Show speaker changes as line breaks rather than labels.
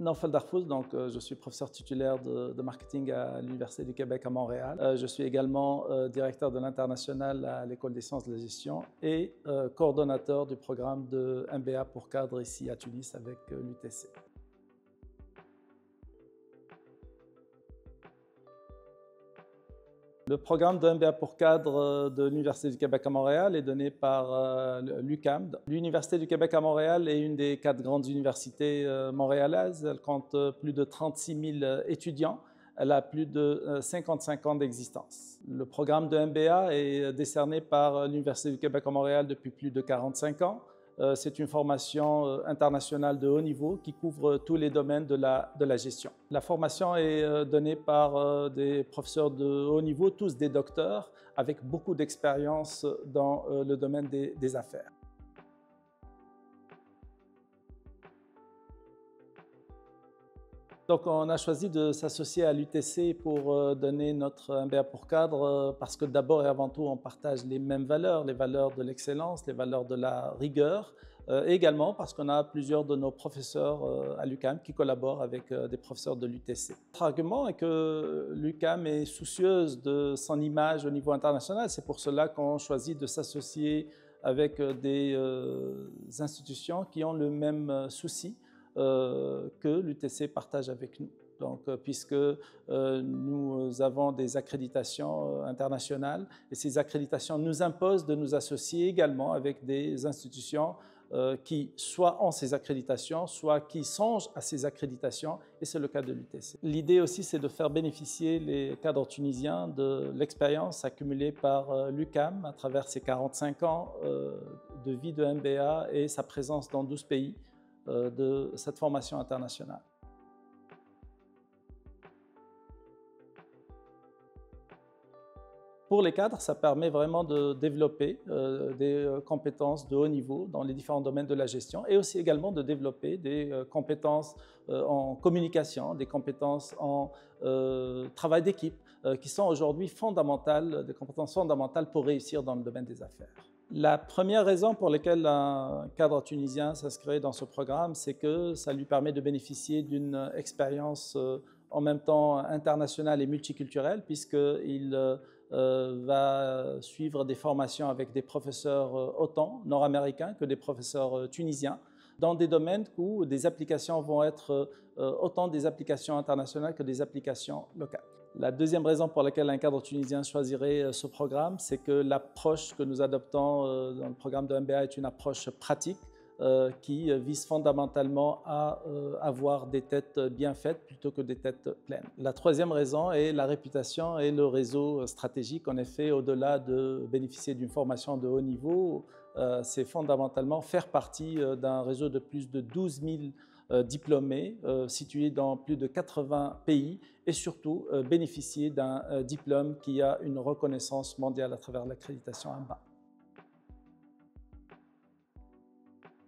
Naufal Darfouz, je suis professeur titulaire de marketing à l'Université du Québec à Montréal. Je suis également directeur de l'international à l'École des sciences de la gestion et coordonnateur du programme de MBA pour cadres ici à Tunis avec l'UTC. Le programme de MBA pour cadre de l'Université du Québec à Montréal est donné par l'UQAM. L'Université du Québec à Montréal est une des 4 grandes universités montréalaises. Elle compte plus de 36 000 étudiants. Elle a plus de 55 ans d'existence. Le programme de MBA est décerné par l'Université du Québec à Montréal depuis plus de 45 ans. C'est une formation internationale de haut niveau qui couvre tous les domaines de la gestion. La formation est donnée par des professeurs de haut niveau, tous des docteurs, avec beaucoup d'expérience dans le domaine des affaires. Donc, on a choisi de s'associer à l'UTC pour donner notre MBA pour cadre parce que d'abord et avant tout, on partage les mêmes valeurs, les valeurs de l'excellence, les valeurs de la rigueur, et également parce qu'on a plusieurs de nos professeurs à l'UQAM qui collaborent avec des professeurs de l'UTC. Notre argument est que l'UQAM est soucieuse de son image au niveau international. C'est pour cela qu'on choisit de s'associer avec des institutions qui ont le même souci que l'UTC partage avec nous. Donc, puisque nous avons des accréditations internationales et ces accréditations nous imposent de nous associer également avec des institutions qui soit ont ces accréditations, soit qui songent à ces accréditations, et c'est le cas de l'UTC. L'idée aussi, c'est de faire bénéficier les cadres tunisiens de l'expérience accumulée par l'UQAM à travers ses 45 ans de vie de MBA et sa présence dans 12 pays de cette formation internationale. Pour les cadres, ça permet vraiment de développer des compétences de haut niveau dans les différents domaines de la gestion et aussi également de développer des compétences en communication, des compétences en travail d'équipe qui sont aujourd'hui fondamentales, des compétences fondamentales pour réussir dans le domaine des affaires. La première raison pour laquelle un cadre tunisien s'inscrit dans ce programme, c'est que ça lui permet de bénéficier d'une expérience en même temps internationale et multiculturelle, puisqu'il va suivre des formations avec des professeurs autant nord-américains que des professeurs tunisiens, dans des domaines où des applications vont être autant des applications internationales que des applications locales. La deuxième raison pour laquelle un cadre tunisien choisirait ce programme, c'est que l'approche que nous adoptons dans le programme de MBA est une approche pratique qui vise fondamentalement à avoir des têtes bien faites plutôt que des têtes pleines. La troisième raison est la réputation et le réseau stratégique. En effet, au-delà de bénéficier d'une formation de haut niveau, c'est fondamentalement faire partie d'un réseau de plus de 12 000 diplômés situés dans plus de 80 pays et surtout bénéficier d'un diplôme qui a une reconnaissance mondiale à travers l'accréditation AMBA.